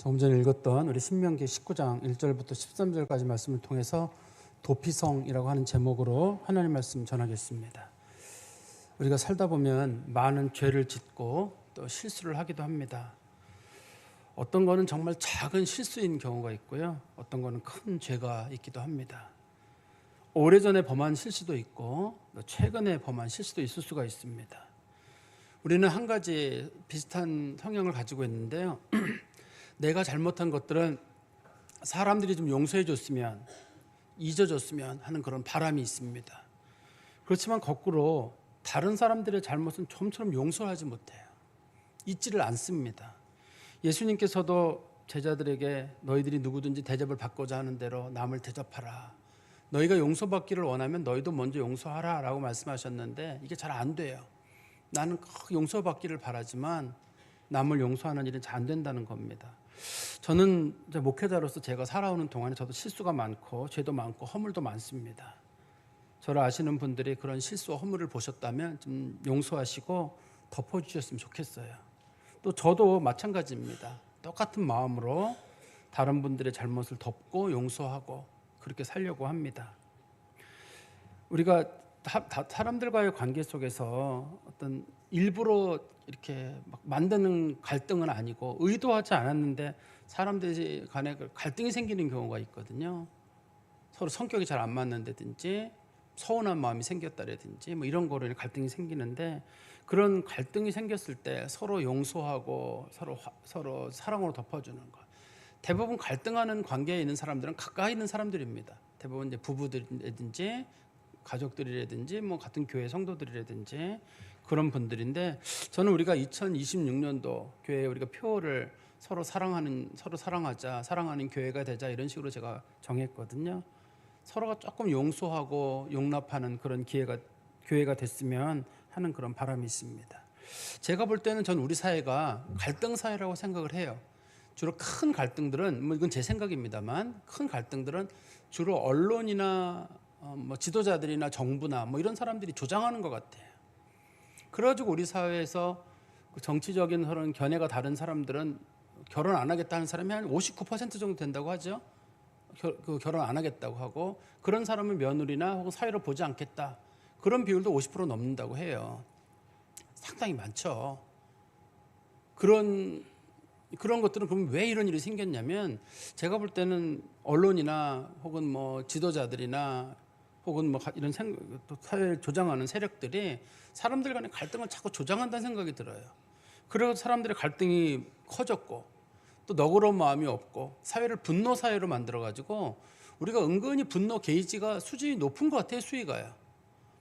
조금 전에 읽었던 우리 신명기 19장 1절부터 13절까지 말씀을 통해서 도피성이라고 하는 제목으로 하나님 말씀 전하겠습니다. 우리가 살다 보면 많은 죄를 짓고 또 실수를 하기도 합니다. 어떤 거는 정말 작은 실수인 경우가 있고요. 어떤 거는 큰 죄가 있기도 합니다. 오래전에 범한 실수도 있고 또 최근에 범한 실수도 있을 수가 있습니다. 우리는 한 가지 비슷한 성향을 가지고 있는데요. 내가 잘못한 것들은 사람들이 좀 용서해 줬으면, 잊어줬으면 하는 그런 바람이 있습니다. 그렇지만 거꾸로 다른 사람들의 잘못은 좀처럼 용서하지 못해요. 잊지를 않습니다. 예수님께서도 제자들에게 너희들이 누구든지 대접을 받고자 하는 대로 남을 대접하라. 너희가 용서받기를 원하면 너희도 먼저 용서하라 라고 말씀하셨는데 이게 잘 안 돼요. 나는 용서받기를 바라지만 남을 용서하는 일은 잘 안 된다는 겁니다. 저는 목회자로서 제가 살아오는 동안에 저도 실수가 많고 죄도 많고 허물도 많습니다. 저를 아시는 분들이 그런 실수와 허물을 보셨다면 좀 용서하시고 덮어주셨으면 좋겠어요. 또 저도 마찬가지입니다. 똑같은 마음으로 다른 분들의 잘못을 덮고 용서하고 그렇게 살려고 합니다. 우리가 사람들과의 관계 속에서 어떤 일부러 이렇게 막 만드는 갈등은 아니고 의도하지 않았는데 사람들 간에 갈등이 생기는 경우가 있거든요. 서로 성격이 잘 안 맞는다든지 서운한 마음이 생겼다라든지 뭐 이런 거로 갈등이 생기는데 그런 갈등이 생겼을 때 서로 용서하고 서로 사랑으로 덮어주는 것. 대부분 갈등하는 관계에 있는 사람들은 가까이 있는 사람들입니다. 대부분 이제 부부들이라든지 가족들이라든지 뭐 같은 교회 성도들이라든지 그런 분들인데 저는 우리가 2026년도 교회에 우리가 표를 서로 사랑하자, 사랑하는 교회가 되자 이런 식으로 제가 정했거든요. 서로가 조금 용서하고 용납하는 그런 교회가 됐으면 하는 그런 바람이 있습니다. 제가 볼 때는 전 우리 사회가 갈등 사회라고 생각을 해요. 주로 큰 갈등들은 뭐 이건 제 생각입니다만 큰 갈등들은 주로 언론이나 뭐 지도자들이나 정부나 뭐 이런 사람들이 조장하는 것 같아요. 그래가지고 우리 사회에서 정치적인 그런 견해가 다른 사람들은 결혼 안 하겠다는 사람이 한 59% 정도 된다고 하죠. 결혼 안 하겠다고 하고 그런 사람은 며느리나 혹은 사회로 보지 않겠다. 그런 비율도 50% 넘는다고 해요. 상당히 많죠. 그런 것들은 그럼 왜 이런 일이 생겼냐면 제가 볼 때는 언론이나 혹은 뭐 지도자들이나 혹은 뭐 이런 사회를 조장하는 세력들이 사람들 간의 갈등을 자꾸 조장한다는 생각이 들어요. 그래서 사람들의 갈등이 커졌고 또 너그러운 마음이 없고 사회를 분노 사회로 만들어가지고 우리가 은근히 분노 게이지가 수준이 높은 것 같아요. 수위가요.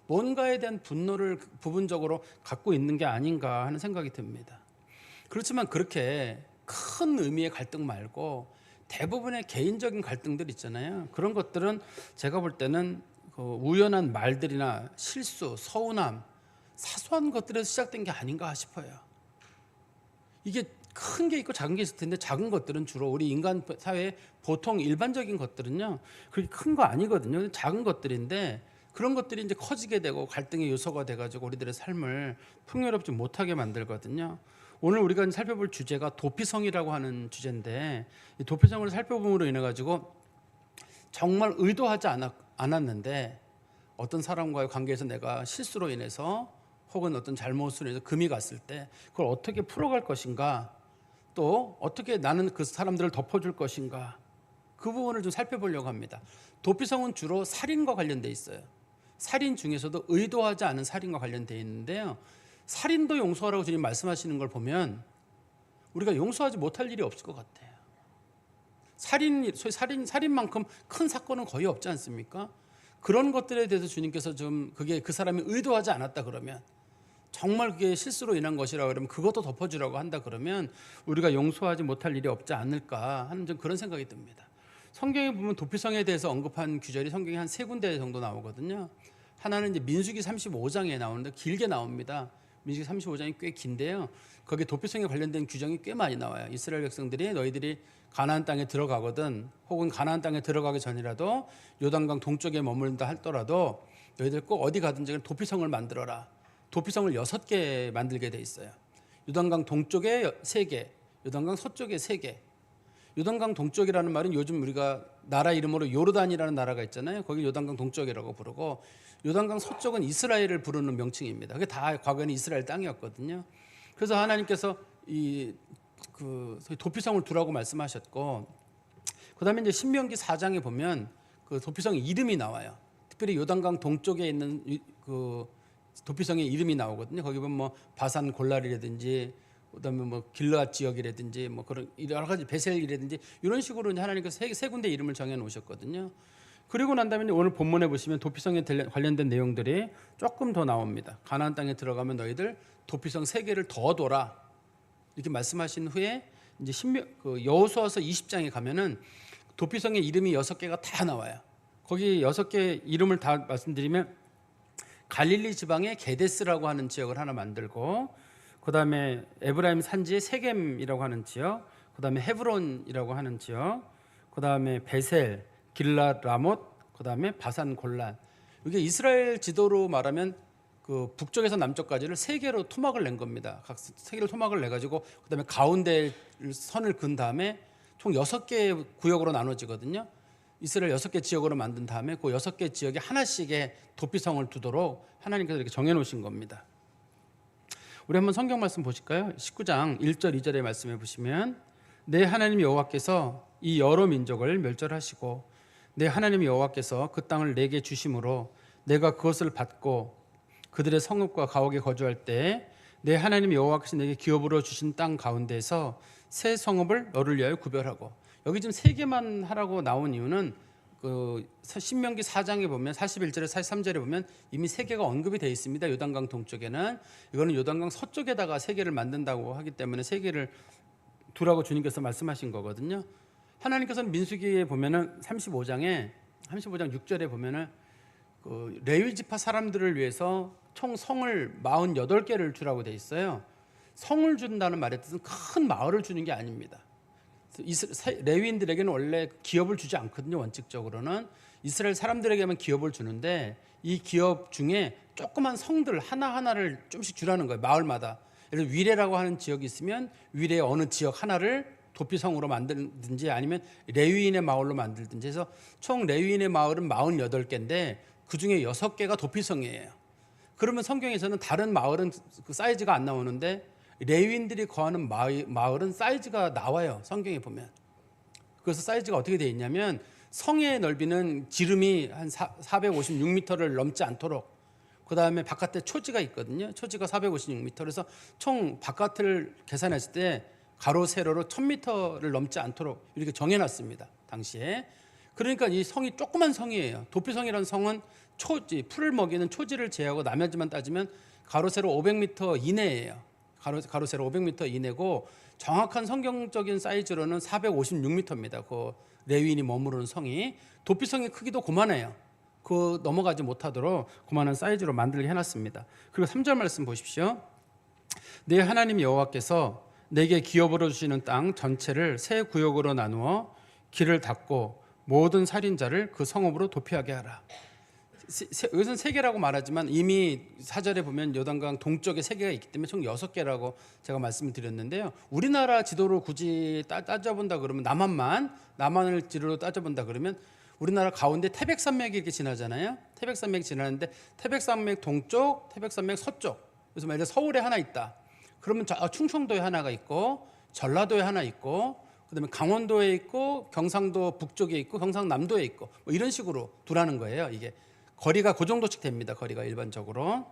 뭔가에 대한 분노를 부분적으로 갖고 있는 게 아닌가 하는 생각이 듭니다. 그렇지만 그렇게 큰 의미의 갈등 말고 대부분의 개인적인 갈등들 있잖아요. 그런 것들은 제가 볼 때는 그 우연한 말들이나 실수, 서운함, 사소한 것들에서 시작된 게 아닌가 싶어요. 이게 큰 게 있고 작은 게 있을 텐데 작은 것들은 주로 우리 인간 사회의 보통 일반적인 것들은요 그렇게 큰 거 아니거든요. 작은 것들인데 그런 것들이 이제 커지게 되고 갈등의 요소가 돼가지고 우리들의 삶을 풍요롭지 못하게 만들거든요. 오늘 우리가 살펴볼 주제가 도피성이라고 하는 주제인데 이 도피성을 살펴봄으로 인해 가지고 정말 의도하지 않았는데 어떤 사람과의 관계에서 내가 실수로 인해서 혹은 어떤 잘못으로 인해서 금이 갔을 때 그걸 어떻게 풀어갈 것인가 또 어떻게 나는 그 사람들을 덮어줄 것인가 그 부분을 좀 살펴보려고 합니다. 도피성은 주로 살인과 관련돼 있어요. 살인 중에서도 의도하지 않은 살인과 관련돼 있는데요. 살인도 용서하라고 주님 말씀하시는 걸 보면 우리가 용서하지 못할 일이 없을 것 같아요. 살인만큼 큰 사건은 거의 없지 않습니까? 그런 것들에 대해서 주님께서 좀 그게 그 사람이 의도하지 않았다 그러면 정말 그게 실수로 인한 것이라 그러면 그것도 덮어주라고 한다 그러면 우리가 용서하지 못할 일이 없지 않을까 하는 좀 그런 생각이 듭니다. 성경에 보면 도피성에 대해서 언급한 규절이 성경에 한 3군데 정도 나오거든요. 하나는 이제 민수기 35장에 나오는데 길게 나옵니다. 민수기 35장이 꽤 긴데요. 거기 도피성에 관련된 규정이 꽤 많이 나와요. 이스라엘 백성들이 너희들이 가나안 땅에 들어가거든 혹은 가나안 땅에 들어가기 전이라도 요단강 동쪽에 머물다 할더라도 너희들 꼭 어디 가든지 도피성을 만들어라. 도피성을 6개 만들게 돼 있어요. 요단강 동쪽에 3개, 요단강 서쪽에 3개. 요단강 동쪽이라는 말은 요즘 우리가 나라 이름으로 요르단이라는 나라가 있잖아요. 거기 요단강 동쪽이라고 부르고 요단강 서쪽은 이스라엘을 부르는 명칭입니다. 그게 다 과거에는 이스라엘 땅이었거든요. 그래서 하나님께서 도피성을 두라고 말씀하셨고, 그다음에 이제 신명기 4장에 보면 그 도피성의 이름이 나와요. 특별히 요단강 동쪽에 있는 그 도피성의 이름이 나오거든요. 거기 보면 뭐 바산 골랄이라든지 그다음에 뭐 길르앗 지역이라든지 뭐 그런 여러 가지 베셀이라든지 이런 식으로 하나님께서 세 군데 이름을 정해 놓으셨거든요. 그리고 난 다음에 오늘 본문에 보시면 도피성에 관련된 내용들이 조금 더 나옵니다. 가나안 땅에 들어가면 너희들 도피성 3개를 더 돌아 이렇게 말씀하신 후에 이제 여호수아서 20장에 가면은 도피성의 이름이 6개가 다 나와요. 거기 6개 이름을 다 말씀드리면 갈릴리 지방의 게데스라고 하는 지역을 하나 만들고, 그다음에 에브라임 산지의 세겜이라고 하는 지역, 그다음에 헤브론이라고 하는 지역, 그다음에 베셀, 길랏 라못, 그다음에 바산 골란. 이게 이스라엘 지도로 말하면 그 북쪽에서 남쪽까지를 3개로 토막을 낸 겁니다. 각 3개로 토막을 내 가지고 그다음에 가운데 선을 그은 다음에 총 6개 구역으로 나눠지거든요. 이스라엘 6개 지역으로 만든 다음에 그 6개 지역에 하나씩의 도피성을 두도록 하나님께서 이렇게 정해 놓으신 겁니다. 우리 한번 성경 말씀 보실까요? 19장 1절 2절의 말씀해 보시면, 내 하나님 여호와께서 이 여러 민족을 멸절하시고 내 하나님 여호와께서 그 땅을 내게 주심으로 내가 그것을 받고 그들의 성읍과 가옥에 거주할 때 내 하나님 여호와께서 내게 기업으로 주신 땅 가운데에서 새 성읍을 너를 위하여 구별하고, 여기 지금 3개만 하라고 나온 이유는 그 신명기 4장에 보면 41절에 43절에 보면 이미 3개가 언급이 되어 있습니다. 요단강 동쪽에는. 이거는 요단강 서쪽에다가 3개를 만든다고 하기 때문에 3개를 두라고 주님께서 말씀하신 거거든요. 하나님께서는 민수기에 보면은 35장 6절에 보면은 그 레위 지파 사람들을 위해서 총 성을 48개를 주라고 돼 있어요. 성을 준다는 말의 뜻은 큰 마을을 주는 게 아닙니다. 레위인들에게는 원래 기업을 주지 않거든요. 원칙적으로는 이스라엘 사람들에게만 기업을 주는데 이 기업 중에 조그만 성들 하나하나를 좀씩 주라는 거예요. 마을마다. 예를 들어 위레라고 하는 지역이 있으면 위레의 어느 지역 하나를 도피성으로 만들든지 아니면 레위인의 마을로 만들든지 해서 총 레위인의 마을은 48개인데 그중에 6개가 도피성이에요. 그러면 성경에서는 다른 마을은 그 사이즈가 안 나오는데 레위인들이 거하는 마을은 사이즈가 나와요. 성경에 보면. 그래서 사이즈가 어떻게 되어 있냐면 성의 넓이는 지름이 한 456m를 넘지 않도록, 그 다음에 바깥에 초지가 있거든요. 초지가 456m. 그래서 총 바깥을 계산했을 때 가로 세로로 1000m를 넘지 않도록 이렇게 정해놨습니다. 당시에. 그러니까 이 성이 조그만 성이에요. 도피성이라는 성은 초지, 풀을 먹이는 초지를 제외하고 나머지만 따지면 가로 세로 500m 이내예요. 가로 세로 500m 이내고 정확한 성경적인 사이즈로는 456m입니다. 그 레위인이 머무르는 성이. 도피성의 크기도 그만해요. 그 넘어가지 못하도록 그만한 사이즈로 만들게 해놨습니다. 그리고 3절 말씀 보십시오. 내 하나님 여호와께서 내게 기업으로 주시는 땅 전체를 세 구역으로 나누어 길을 닫고 모든 살인자를 그 성읍으로 도피하게 하라. 여기서는 3개라고 말하지만 이미 4절에 보면 요단강 동쪽에 3개가 있기 때문에 총 6개라고 제가 말씀을 드렸는데요. 우리나라 지도로 굳이 따져본다 그러면 남한을 지도로 따져본다 그러면 우리나라 가운데 태백산맥이 이렇게 지나잖아요. 태백산맥이 지나는데 태백산맥 동쪽, 태백산맥 서쪽. 그래서 만약에 서울에 하나 있다. 그러면 충청도에 하나가 있고 전라도에 하나 있고 그다음에 강원도에 있고 경상도 북쪽에 있고 경상남도에 있고 뭐 이런 식으로 두라는 거예요. 이게 거리가 그 정도씩 됩니다. 거리가 일반적으로.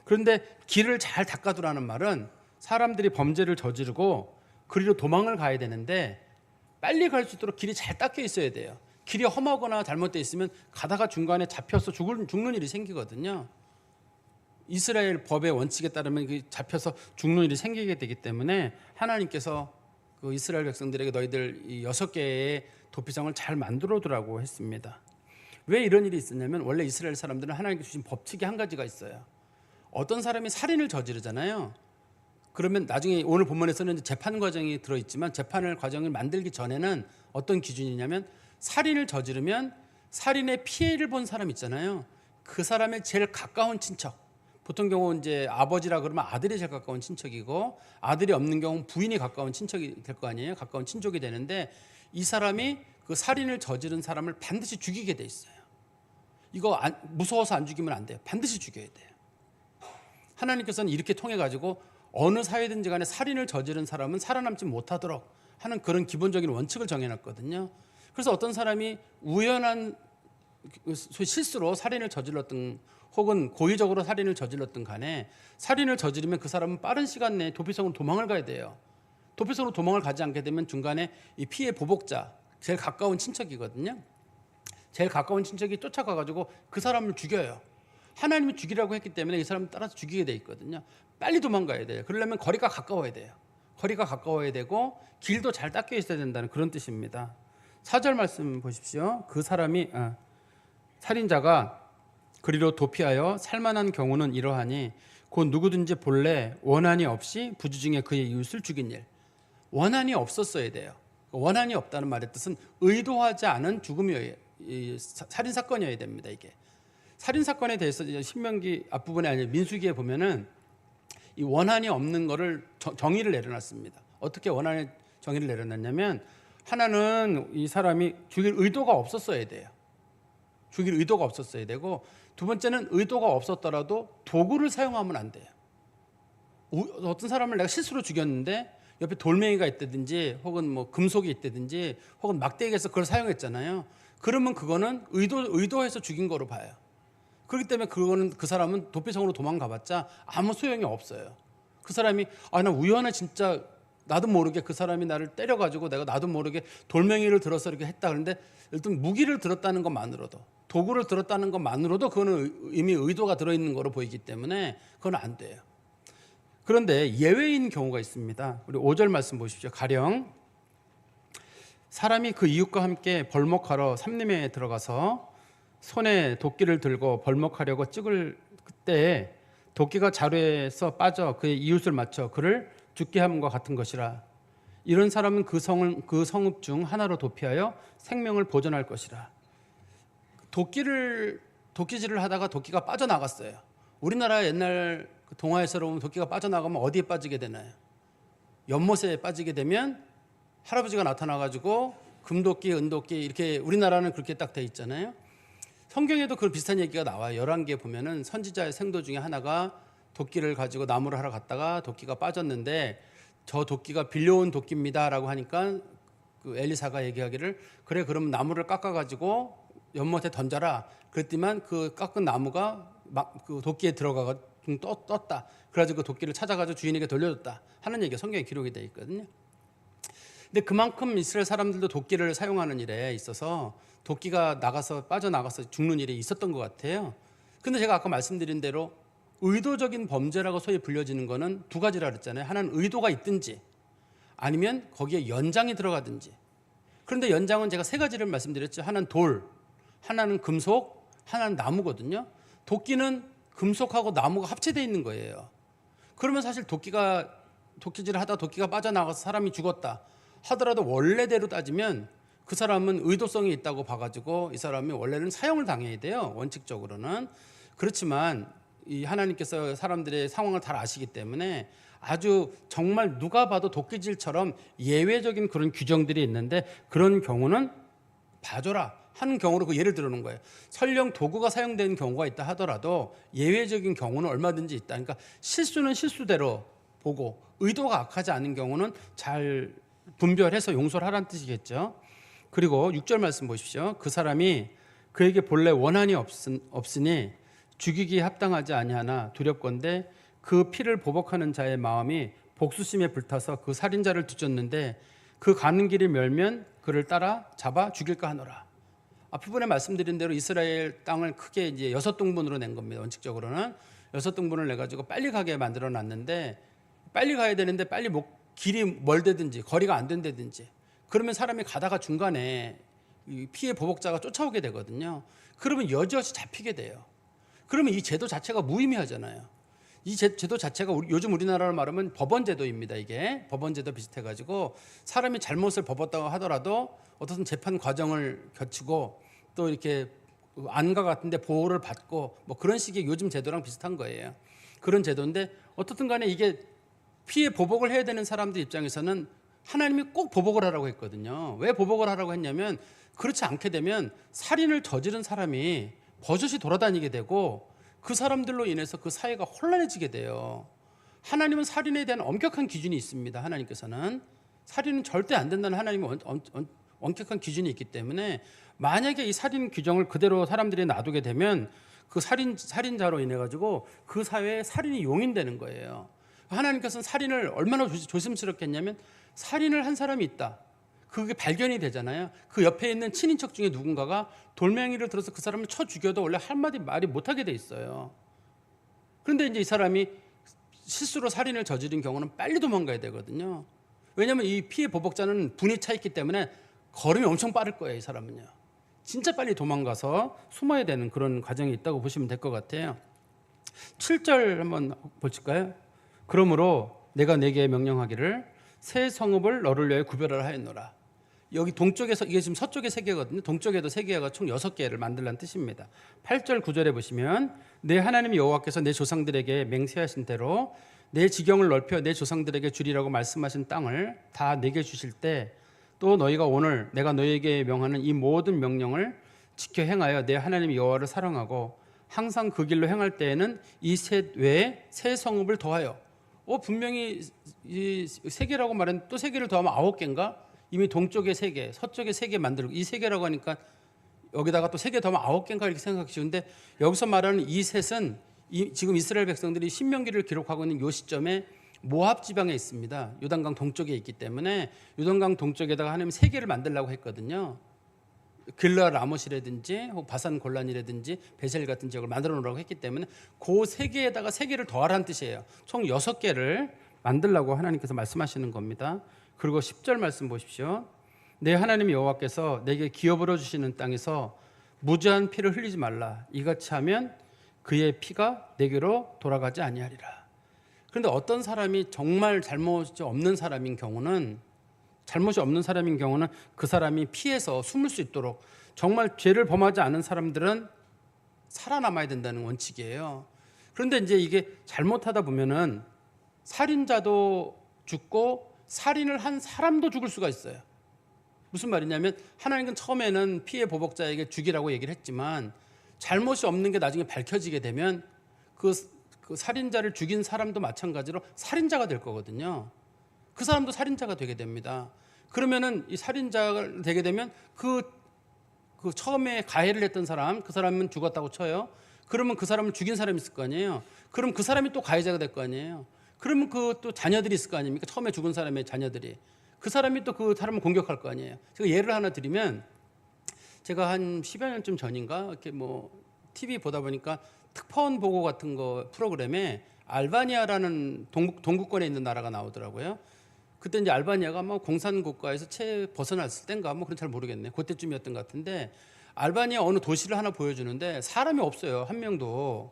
그런데 길을 잘 닦아두라는 말은 사람들이 범죄를 저지르고 그리로 도망을 가야 되는데 빨리 갈 수 있도록 길이 잘 닦여 있어야 돼요. 길이 험하거나 잘못되어 있으면 가다가 중간에 잡혀서 죽는 일이 생기거든요. 이스라엘 법의 원칙에 따르면 잡혀서 죽는 일이 생기게 되기 때문에 하나님께서 그 이스라엘 백성들에게 너희들 이 6개의 도피성을 잘 만들어 두라고 했습니다. 왜 이런 일이 있었냐면 원래 이스라엘 사람들은 하나님께 주신 법칙이 한 가지가 있어요. 어떤 사람이 살인을 저지르잖아요. 그러면 나중에 오늘 본문에서는 재판 과정이 들어있지만 재판을 과정을 만들기 전에는 어떤 기준이냐면 살인을 저지르면 살인의 피해를 본 사람 있잖아요. 그 사람의 제일 가까운 친척, 보통 경우 이제 아버지라 그러면 아들이 제일 가까운 친척이고 아들이 없는 경우 부인이 가까운 친척이 될 거 아니에요. 가까운 친족이 되는데 이 사람이 그 살인을 저지른 사람을 반드시 죽이게 돼 있어요. 이거 무서워서 안 죽이면 안 돼요. 반드시 죽여야 돼요. 하나님께서는 이렇게 통해 가지고 어느 사회든지 간에 살인을 저지른 사람은 살아남지 못하도록 하는 그런 기본적인 원칙을 정해놨거든요. 그래서 어떤 사람이 우연한 실수로 살인을 저질렀든 혹은 고의적으로 살인을 저질렀든 간에 살인을 저지르면 그 사람은 빠른 시간 내에 도피성으로 도망을 가야 돼요. 도피성으로 도망을 가지 않게 되면 중간에 이 피해 보복자, 제일 가까운 친척이거든요. 제일 가까운 친척이 쫓아가가지고 그 사람을 죽여요. 하나님이 죽이라고 했기 때문에 이 사람을 따라서 죽이게 돼 있거든요. 빨리 도망가야 돼요. 그러려면 거리가 가까워야 돼요. 거리가 가까워야 되고 길도 잘 닦여 있어야 된다는 그런 뜻입니다. 4절 말씀 보십시오. 그 사람이 살인자가 그리로 도피하여 살만한 경우는 이러하니 곧 누구든지 본래 원한이 없이 부주중에 그의 이웃을 죽인 일. 원한이 없었어야 돼요. 원한이 없다는 말의 뜻은 의도하지 않은 죽음이어야 살인 사건이어야 됩니다. 이게 살인 사건에 대해서 신명기 앞부분에 아니라 민수기에 보면은 이 원한이 없는 거를 정의를 내려놨습니다. 어떻게 원한의 정의를 내려놨냐면 하나는 이 사람이 죽일 의도가 없었어야 돼요. 죽일 의도가 없었어야 되고 두 번째는 의도가 없었더라도 도구를 사용하면 안 돼요. 어떤 사람을 내가 실수로 죽였는데 옆에 돌멩이가 있다든지 혹은 뭐 금속이 있다든지 혹은 막대기에서 그걸 사용했잖아요. 그러면 그거는 의도해서 죽인 거로 봐요. 그렇기 때문에 그 사람은 도피성으로 도망가봤자 아무 소용이 없어요. 그 사람이 나 우연히 진짜 나도 모르게 그 사람이 나를 때려가지고 내가 나도 모르게 돌멩이를 들어서 이렇게 했다 그런데 일단 무기를 들었다는 것만으로도 도구를 들었다는 것만으로도 그거는 이미 의도가 들어있는 거로 보이기 때문에 그건 안 돼요. 그런데 예외인 경우가 있습니다. 우리 5절 말씀 보십시오. 가령 사람이 그 이웃과 함께 벌목하러 삼림에 들어가서 손에 도끼를 들고 벌목하려고 찍을 때에 도끼가 자루에서 빠져 그의 이웃을 맞춰 그를 죽게 함과 같은 것이라. 이런 사람은 그 성읍 중 하나로 도피하여 생명을 보존할 것이라. 도끼질을 하다가 도끼가 빠져나갔어요. 우리나라 옛날 동화에서 보면 도끼가 빠져나가면 어디에 빠지게 되나요? 연못에 빠지게 되면 할아버지가 나타나가지고 금도끼, 은도끼 이렇게 우리나라는 그렇게 딱 돼 있잖아요. 성경에도 그 비슷한 얘기가 나와요. 11개 보면은 선지자의 생도 중에 하나가 도끼를 가지고 나무를 하러 갔다가 도끼가 빠졌는데 저 도끼가 빌려온 도끼입니다라고 하니까 그 엘리사가 얘기하기를 그래 그럼 나무를 깎아가지고 연못에 던져라. 그랬더니만 그 깎은 나무가 막 그 도끼에 들어가가 떴다. 그래가지고 그 도끼를 찾아가지고 주인에게 돌려줬다 하는 얘기가 성경에 기록이 되어 있거든요. 근데 그만큼 이스라엘 사람들도 도끼를 사용하는 일에 있어서 도끼가 빠져나가서 죽는 일이 있었던 것 같아요. 근데 제가 아까 말씀드린 대로 의도적인 범죄라고 소위 불려지는 거는 두 가지라 그랬잖아요. 하나는 의도가 있든지 아니면 거기에 연장이 들어가든지. 그런데 연장은 제가 세 가지를 말씀드렸죠. 하나는 돌, 하나는 금속, 하나는 나무거든요. 도끼는 금속하고 나무가 합체되어 있는 거예요. 그러면 사실 도끼질을 하다 도끼가 빠져나가서 사람이 죽었다 하더라도 원래대로 따지면 그 사람은 의도성이 있다고 봐가지고 이 사람이 원래는 사형을 당해야 돼요. 원칙적으로는. 그렇지만 이 하나님께서 사람들의 상황을 잘 아시기 때문에 아주 정말 누가 봐도 도끼질처럼 예외적인 그런 규정들이 있는데 그런 경우는 봐줘라 하는 경우로 그 예를 들어놓은 거예요. 설령 도구가 사용된 경우가 있다 하더라도 예외적인 경우는 얼마든지 있다. 그러니까 실수는 실수대로 보고 의도가 악하지 않은 경우는 잘 분별해서 용서를 하라는 뜻이겠죠. 그리고 6절 말씀 보십시오. 그 사람이 그에게 본래 원한이 없으니 죽이기에 합당하지 아니하나 두렵건대 그 피를 보복하는 자의 마음이 복수심에 불타서 그 살인자를 뒤쫓는데 그 가는 길이 멀면 그를 따라 잡아 죽일까 하노라. 앞부분에 말씀드린 대로 이스라엘 땅을 크게 이제 6등분으로 낸 겁니다. 원칙적으로는 6등분을 내 가지고 빨리 가게 만들어 놨는데 빨리 가야 되는데 빨리 길이 멀다든지 거리가 안 된다든지 그러면 사람이 가다가 중간에 피해 보복자가 쫓아오게 되거든요. 그러면 여지없이 잡히게 돼요. 그러면 이 제도 자체가 무의미하잖아요. 이 제도 자체가 요즘 우리나라로 말하면 법원제도입니다. 이게 법원제도 비슷해가지고 사람이 잘못을 범했다고 하더라도 어떤 재판 과정을 거치고 또 이렇게 안가 같은데 보호를 받고 뭐 그런 식의 요즘 제도랑 비슷한 거예요. 그런 제도인데 어떻든 간에 이게 피해 보복을 해야 되는 사람들 입장에서는 하나님이 꼭 보복을 하라고 했거든요. 왜 보복을 하라고 했냐면 그렇지 않게 되면 살인을 저지른 사람이 버젓이 돌아다니게 되고 그 사람들로 인해서 그 사회가 혼란해지게 돼요. 하나님은 살인에 대한 엄격한 기준이 있습니다. 하나님께서는 살인은 절대 안 된다는 하나님의 엄격한 기준이 있기 때문에 만약에 이 살인 규정을 그대로 사람들이 놔두게 되면 그 살인자로 인해 가지고 그 사회에 살인이 용인되는 거예요. 하나님께서는 살인을 얼마나 조심스럽게 했냐면 살인을 한 사람이 있다. 그게 발견이 되잖아요. 그 옆에 있는 친인척 중에 누군가가 돌멩이를 들어서 그 사람을 쳐 죽여도 원래 한마디 말이 못하게 돼 있어요. 그런데 이제 이 사람이 실수로 살인을 저지른 경우는 빨리 도망가야 되거든요. 왜냐하면 이 피해 보복자는 분이 차 있기 때문에 걸음이 엄청 빠를 거예요. 이 사람은요. 진짜 빨리 도망가서 숨어야 되는 그런 과정이 있다고 보시면 될 것 같아요. 7절 한번 보실까요? 그러므로 내가 네게 명령하기를 새 성읍을 너를 위하여 구별하라 하였노라. 여기 동쪽에서 이게 지금 서쪽에 3개거든요. 동쪽에도 3개가 총 6개를 만들라는 뜻입니다. 8절 9절에 보시면 내 하나님 여호와께서 내 조상들에게 맹세하신 대로 내 지경을 넓혀 내 조상들에게 주리라고 말씀하신 땅을 다 내게 주실 때 또 너희가 오늘 내가 너희에게 명하는 이 모든 명령을 지켜 행하여 내 하나님 여호와를 사랑하고 항상 그 길로 행할 때에는 이 셋 외에 새 성읍을 더하여 분명히 이 3개라고 말했는데 또 3개를 더하면 9개인가? 이미 동쪽에 3개, 서쪽에 3개 만들고 이 3개라고 하니까 여기다가 또 3개 더하면 9개인가 이렇게 생각하기 쉬운데 여기서 말하는 이 셋은 지금 이스라엘 백성들이 신명기를 기록하고 있는 이 시점에 모압 지방에 있습니다. 요단강 동쪽에 있기 때문에 요단강 동쪽에다가 하나님이 3개를 만들려고 했거든요. 길르앗 라못이라든지 혹은 바산 골란이라든지 베셀 같은 지역을 만들어 놓으라고 했기 때문에 그 3개에다가 3개를 더하라는 뜻이에요. 총 6개를 만들라고 하나님께서 말씀하시는 겁니다. 그리고 10절 말씀 보십시오. 내 하나님 여호와께서 내게 기업으로 주시는 땅에서 무죄한 피를 흘리지 말라. 이같이 하면 그의 피가 내게로 돌아가지 아니하리라. 그런데 어떤 사람이 정말 잘못이 없는 사람인 경우는 그 사람이 피해서 숨을 수 있도록 정말 죄를 범하지 않은 사람들은 살아남아야 된다는 원칙이에요. 그런데 이제 이게 잘못하다 보면은 살인자도 죽고 살인을 한 사람도 죽을 수가 있어요. 무슨 말이냐면 하나님은 처음에는 피해 보복자에게 죽이라고 얘기를 했지만 잘못이 없는 게 나중에 밝혀지게 되면 그 살인자를 죽인 사람도 마찬가지로 살인자가 될 거거든요. 그 사람도 살인자가 되게 됩니다. 그러면은 이 살인자가 되게 되면 그 처음에 가해를 했던 사람, 그 사람은 죽었다고 쳐요. 그러면 그 사람을 죽인 사람이 있을 거 아니에요. 그럼 그 사람이 또 가해자가 될 거 아니에요. 그러면 그 또 자녀들이 있을 거 아닙니까? 처음에 죽은 사람의 자녀들이. 그 사람이 또 그 사람을 공격할 거 아니에요. 제가 예를 하나 드리면 제가 한 10여 년쯤 전인가 이렇게 뭐 TV 보다 보니까 특파원 보고 같은 거 프로그램에 알바니아라는 동구권에 있는 나라가 나오더라고요. 그때 이제 알바니아가 뭐 공산 국가에서 채 벗어났을 땐가 뭐 그런 잘 모르겠네. 그때쯤이었던 것 같은데 알바니아 어느 도시를 하나 보여주는데 사람이 없어요. 한 명도.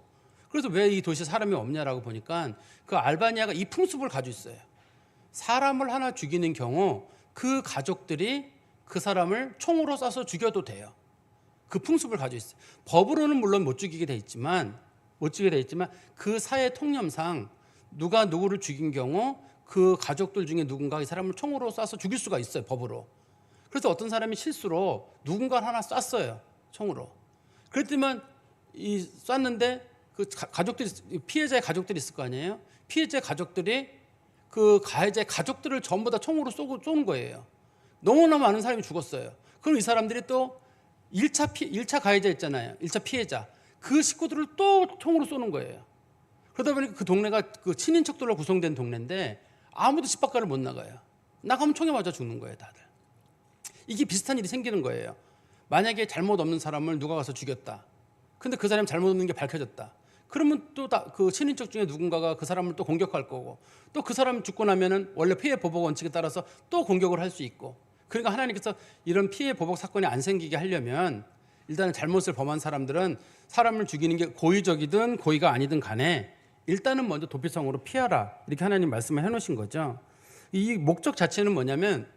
그래서 왜 이 도시에 사람이 없냐라고 보니까 그 알바니아가 이 풍습을 가지고 있어요. 사람을 하나 죽이는 경우 그 가족들이 그 사람을 총으로 쏴서 죽여도 돼요. 그 풍습을 가지고 있어요. 법으로는 물론 못 죽이게 돼 있지만 그 사회 통념상 누가 누구를 죽인 경우 그 가족들 중에 누군가 이 사람을 총으로 쏴서 죽일 수가 있어요. 법으로. 그래서 어떤 사람이 실수로 누군가를 하나 쐈어요. 총으로. 그랬더니 이 쐈는데 그 가족들이 피해자의 가족들이 있을 거 아니에요. 피해자의 가족들이 그 가해자의 가족들을 전부 다 총으로 쏘는 거예요. 너무나 많은 사람이 죽었어요. 그럼 이 사람들이 또 1차 가해자 있잖아요. 1차 피해자. 그 식구들을 또 총으로 쏘는 거예요. 그러다 보니까 그 동네가 그 친인척들로 구성된 동네인데 아무도 집 밖을 못 나가요. 나가면 총에 맞아 죽는 거예요, 다들. 이게 비슷한 일이 생기는 거예요. 만약에 잘못 없는 사람을 누가 가서 죽였다. 근데 그 사람이 잘못 없는 게 밝혀졌다. 그러면 또 그 친인척 중에 누군가가 그 사람을 또 공격할 거고 또 그 사람 죽고 나면은 원래 피해 보복 원칙에 따라서 또 공격을 할 수 있고 그러니까 하나님께서 이런 피해 보복 사건이 안 생기게 하려면 일단은 잘못을 범한 사람들은 사람을 죽이는 게 고의적이든 고의가 아니든 간에 일단은 먼저 도피성으로 피하라 이렇게 하나님 말씀을 해놓으신 거죠. 이 목적 자체는 뭐냐면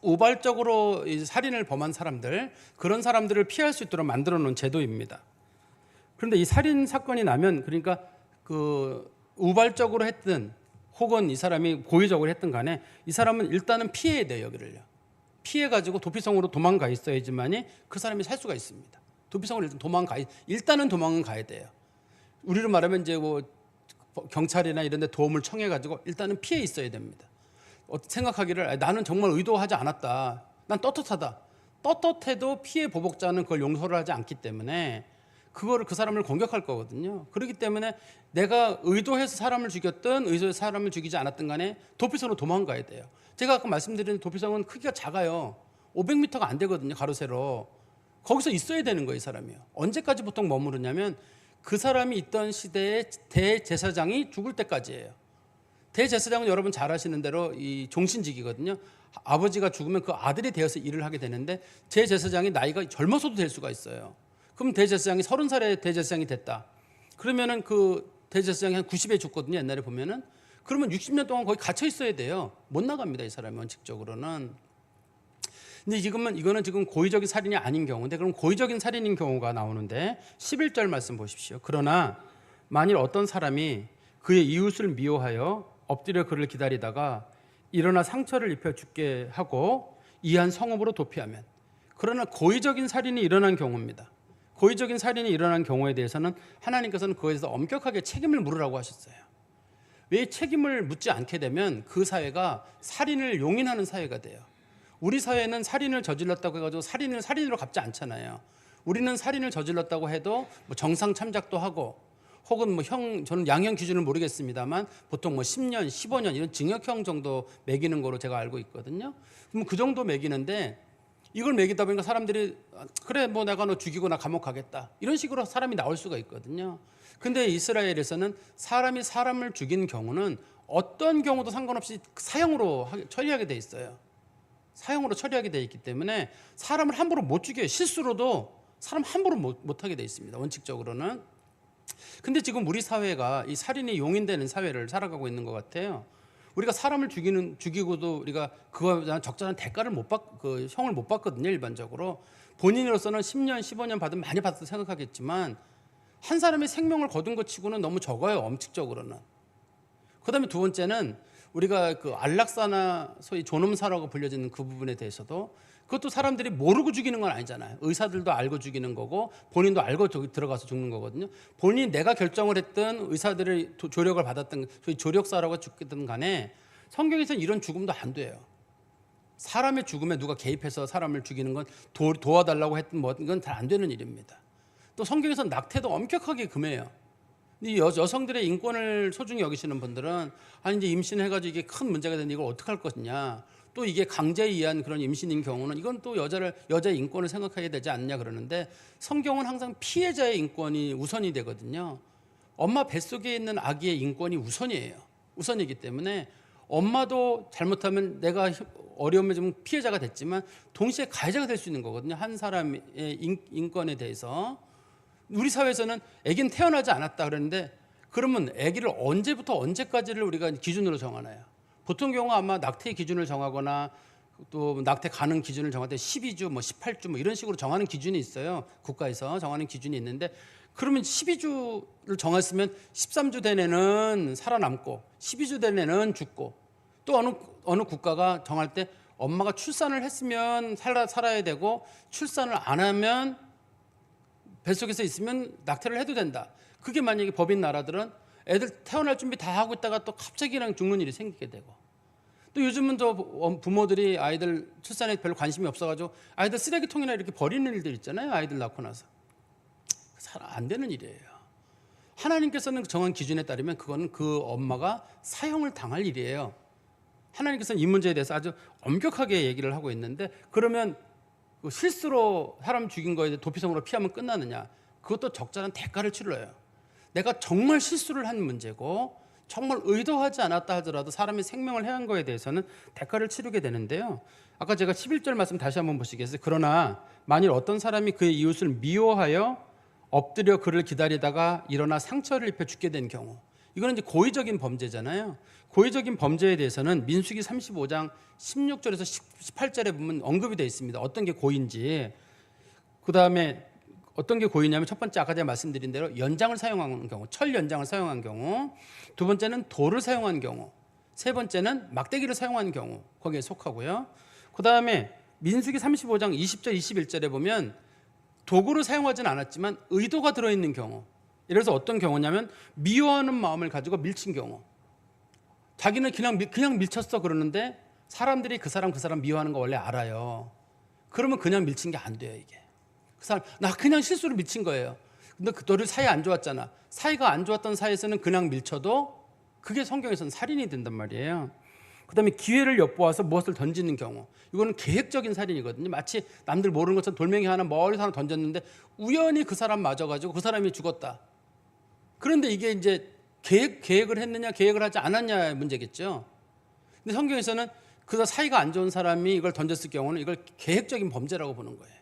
우발적으로 살인을 범한 사람들 그런 사람들을 피할 수 있도록 만들어 놓은 제도입니다. 그런데 이 살인 사건이 나면 그러니까 그 우발적으로 했든 혹은 이 사람이 고의적으로 했든 간에 이 사람은 일단은 피해야 돼요. 여기를요. 피해가지고 도피성으로 도망가 있어야지만이 그 사람이 살 수가 있습니다. 도피성으로 일단은 도망은 가야 돼요. 우리로 말하면 이제 뭐 경찰이나 이런 데 도움을 청해가지고 일단은 피해 있어야 됩니다. 생각하기를 나는 정말 의도하지 않았다. 난 떳떳하다. 떳떳해도 피해 보복자는 그걸 용서를 하지 않기 때문에 그거를 그 사람을 공격할 거거든요. 그렇기 때문에 내가 의도해서 사람을 죽였든 의도해서 사람을 죽이지 않았든 간에 도피성으로 도망가야 돼요. 제가 아까 말씀드린 도피성은 크기가 작아요. 500m가 안 되거든요. 가로 세로. 거기서 있어야 되는 거예요. 이 사람이요. 언제까지 보통 머무르냐면 그 사람이 있던 시대의 대제사장이 죽을 때까지예요. 대제사장은 여러분 잘 아시는 대로 이 종신직이거든요. 아버지가 죽으면 그 아들이 되어서 일을 하게 되는데 제제사장이 나이가 젊어서도 될 수가 있어요. 그럼 대제사장이 30살에 대제사장이 됐다. 그러면은 그 대제사장이 한 90에 죽거든요. 옛날에 보면은. 그러면 60년 동안 거기 갇혀 있어야 돼요. 못 나갑니다. 이 사람이 원칙적으로는. 근데 이거는 지금 고의적인 살인이 아닌 경우인데 그럼 고의적인 살인인 경우가 나오는데 11절 말씀 보십시오. 그러나 만일 어떤 사람이 그의 이웃을 미워하여 엎드려 그를 기다리다가 일어나 상처를 입혀 죽게 하고 이한 성읍으로 도피하면 그러나 고의적인 살인이 일어난 경우입니다. 고의적인 살인이 일어난 경우에 대해서는 하나님께서는 그거에 대해서 엄격하게 책임을 물으라고 하셨어요. 왜 책임을 묻지 않게 되면 그 사회가 살인을 용인하는 사회가 돼요. 우리 사회는 살인을 저질렀다고 해가지고 살인을 살인으로 갚지 않잖아요. 우리는 살인을 저질렀다고 해도 뭐 정상 참작도 하고 혹은 뭐 저는 양형 기준을 모르겠습니다만 보통 뭐 10년, 15년 이런 징역형 정도 매기는 거로 제가 알고 있거든요. 그럼 그 정도 매기는데 이걸 매기다 보니까 사람들이 그래 뭐 내가 너 죽이고 나 감옥 가겠다 이런 식으로 사람이 나올 수가 있거든요. 근데 이스라엘에서는 사람이 사람을 죽인 경우는 어떤 경우도 상관없이 사형으로 처리하게 돼 있어요. 사형으로 처리하게 돼 있기 때문에 사람을 함부로 못 죽여요. 실수로도 사람 함부로 못 하게 돼 있습니다. 원칙적으로는. 근데 지금 우리 사회가 이 살인이 용인되는 사회를 살아가고 있는 것 같아요. 우리가 사람을 죽이고도 우리가 그거에 대한 적절한 대가를 그 형을 못 받거든요. 일반적으로 본인으로서는 10년, 15년 받으면 많이 받았다 생각하겠지만 한 사람의 생명을 거둔 것 치고는 너무 적어요. 엄칙적으로는. 그다음에 두 번째는 우리가 그 안락사나 소위 존엄사라고 불려지는 그 부분에 대해서도 그것도 사람들이 모르고 죽이는 건 아니잖아요. 의사들도 알고 죽이는 거고 본인도 알고 들어가서 죽는 거거든요. 본인이 내가 결정을 했든 의사들의 조력을 받았든 소위 조력사라고 죽든 간에 성경에서는 이런 죽음도 안 돼요. 사람의 죽음에 누가 개입해서 사람을 죽이는 건 도와달라고 했든 뭐 이건 다 안 되는 일입니다. 또 성경에서는 낙태도 엄격하게 금해요. 이 여성들의 인권을 소중히 여기시는 분들은 아니 이제 임신해가지고 이게 큰 문제가 되는데 이걸 어떻게 할 것이냐. 또 이게 강제에 의한 그런 임신인 경우는 이건 또 여자의 인권을 생각해야 되지 않냐 그러는데 성경은 항상 피해자의 인권이 우선이 되거든요. 엄마 뱃속에 있는 아기의 인권이 우선이에요. 우선이기 때문에 엄마도 잘못하면 내가 어려움에 좀 피해자가 됐지만 동시에 가해자가 될 수 있는 거거든요. 한 사람의 인권에 대해서. 우리 사회에서는 아기는 태어나지 않았다 그러는데 그러면 아기를 언제부터 언제까지를 우리가 기준으로 정하나요? 보통 경우 아마 낙태 기준을 정하거나 또 낙태 가능 기준을 정할 때 12주, 뭐 18주 뭐 이런 식으로 정하는 기준이 있어요. 국가에서 정하는 기준이 있는데 그러면 12주를 정했으면 13주 된 애는 살아남고 12주 된 애는 죽고 또 어느 국가가 정할 때 엄마가 출산을 했으면 살아야 되고 출산을 안 하면 뱃속에서 있으면 낙태를 해도 된다. 그게 만약에 법인 나라들은 애들 태어날 준비 다 하고 있다가 또 갑자기 그냥 죽는 일이 생기게 되고 또 요즘은 또 부모들이 아이들 출산에 별로 관심이 없어가지고 아이들 쓰레기통이나 이렇게 버리는 일들 있잖아요. 아이들 낳고 나서 잘 안 되는 일이에요. 하나님께서는 정한 기준에 따르면 그거는 그 엄마가 사형을 당할 일이에요. 하나님께서는 이 문제에 대해서 아주 엄격하게 얘기를 하고 있는데 그러면 실수로 사람 죽인 거에 도피성으로 피하면 끝나느냐? 그것도 적절한 대가를 치러요. 내가 정말 실수를 한 문제고 정말 의도하지 않았다 하더라도 사람의 생명을 해한 거에 대해서는 대가를 치르게 되는데요. 아까 제가 11절 말씀 다시 한번 보시겠어요? 그러나 만일 어떤 사람이 그의 이웃을 미워하여 엎드려 그를 기다리다가 일어나 상처를 입혀 죽게 된 경우 이거는 이제 고의적인 범죄잖아요. 고의적인 범죄에 대해서는 민수기 35장 16절에서 18절에 보면 언급이 되어 있습니다. 어떤 게 고의인지. 그 다음에 어떤 게 고의냐면 첫 번째 아까 제가 말씀드린 대로 연장을 사용하는 경우, 철 연장을 사용한 경우, 두 번째는 돌을 사용한 경우, 세 번째는 막대기를 사용한 경우 거기에 속하고요. 그다음에 민수기 35장 20절 21절에 보면 도구를 사용하진 않았지만 의도가 들어있는 경우, 예를 들어서 어떤 경우냐면 미워하는 마음을 가지고 밀친 경우, 자기는 그냥 밀쳤어 그러는데 사람들이 그 사람 미워하는 거 원래 알아요. 그러면 그냥 밀친 게 안 돼요. 이게 그 사람 나 그냥 실수로 밀친 거예요. 근데 그 너를 사이 안 좋았잖아. 사이가 안 좋았던 사이에서는 그냥 밀쳐도 그게 성경에서는 살인이 된단 말이에요. 그다음에 기회를 엿보아서 무엇을 던지는 경우, 이거는 계획적인 살인이거든요. 마치 남들 모르는 것처럼 돌멩이 하나 멀리서 하나 던졌는데 우연히 그 사람 맞아가지고 그 사람이 죽었다. 그런데 이게 이제 계획을 했느냐 계획을 하지 않았냐의 문제겠죠. 근데 성경에서는 그 사이가 안 좋은 사람이 이걸 던졌을 경우는 이걸 계획적인 범죄라고 보는 거예요.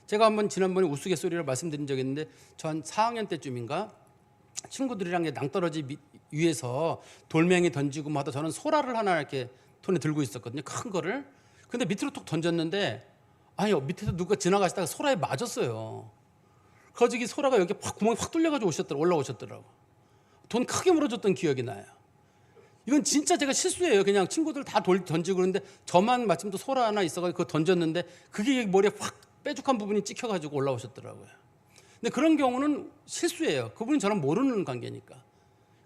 제가 한번 지난번에 우스갯소리로 말씀드린 적이 있는데 전 4학년 때쯤인가 친구들이랑 낭떠러지 위에서 돌멩이 던지고 뭐 하다 저는 소라를 하나 이렇게 손에 들고 있었거든요. 큰 거를. 근데 밑으로 툭 던졌는데 아니 밑에서 누가 지나가시다가 소라에 맞았어요. 그래서 이 소라가 여기 확 구멍이 확 뚫려가지고 올라오셨더라고. 돈 크게 물어줬던 기억이 나요. 이건 진짜 제가 실수예요. 그냥 친구들 다 돌 던지고 그러는데 저만 마침 또 소라 하나 있어가지고 그거 던졌는데 그게 머리에 확 뾰족한 부분이 찍혀가지고 올라오셨더라고요. 근데 그런 경우는 실수예요. 그분이 저랑 모르는 관계니까.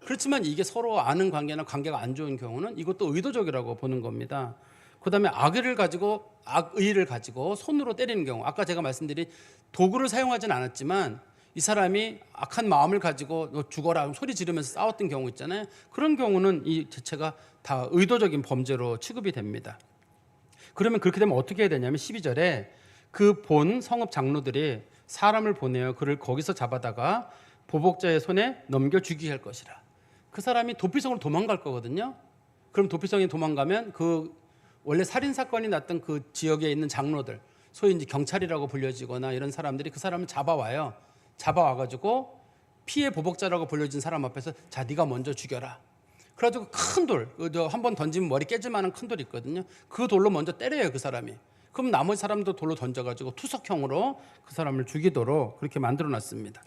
그렇지만 이게 서로 아는 관계나 관계가 안 좋은 경우는 이것도 의도적이라고 보는 겁니다. 그다음에 악의를 가지고 손으로 때리는 경우, 아까 제가 말씀드린 도구를 사용하진 않았지만 이 사람이 악한 마음을 가지고 너 죽어라 소리 지르면서 싸웠던 경우 있잖아요. 그런 경우는 이 자체가 다 의도적인 범죄로 취급이 됩니다. 그러면 그렇게 되면 어떻게 해야 되냐면 12절에 그 본 성읍 장로들이 사람을 보내어 그를 거기서 잡아다가 보복자의 손에 넘겨 죽이게 할 것이라. 그 사람이 도피성으로 도망갈 거거든요. 그럼 도피성에 도망가면 그 원래 살인 사건이 났던 그 지역에 있는 장로들, 소위 이제 경찰이라고 불려지거나 이런 사람들이 그 사람을 잡아와요. 잡아와가지고 피해 보복자라고 불려진 사람 앞에서 자 네가 먼저 죽여라. 그래가지고 큰 돌, 한 번 던지면 머리 깨질 만한 큰 돌이 있거든요. 그 돌로 먼저 때려요 그 사람이. 그럼 나머지 사람도 돌로 던져가지고 투석형으로 그 사람을 죽이도록 그렇게 만들어놨습니다.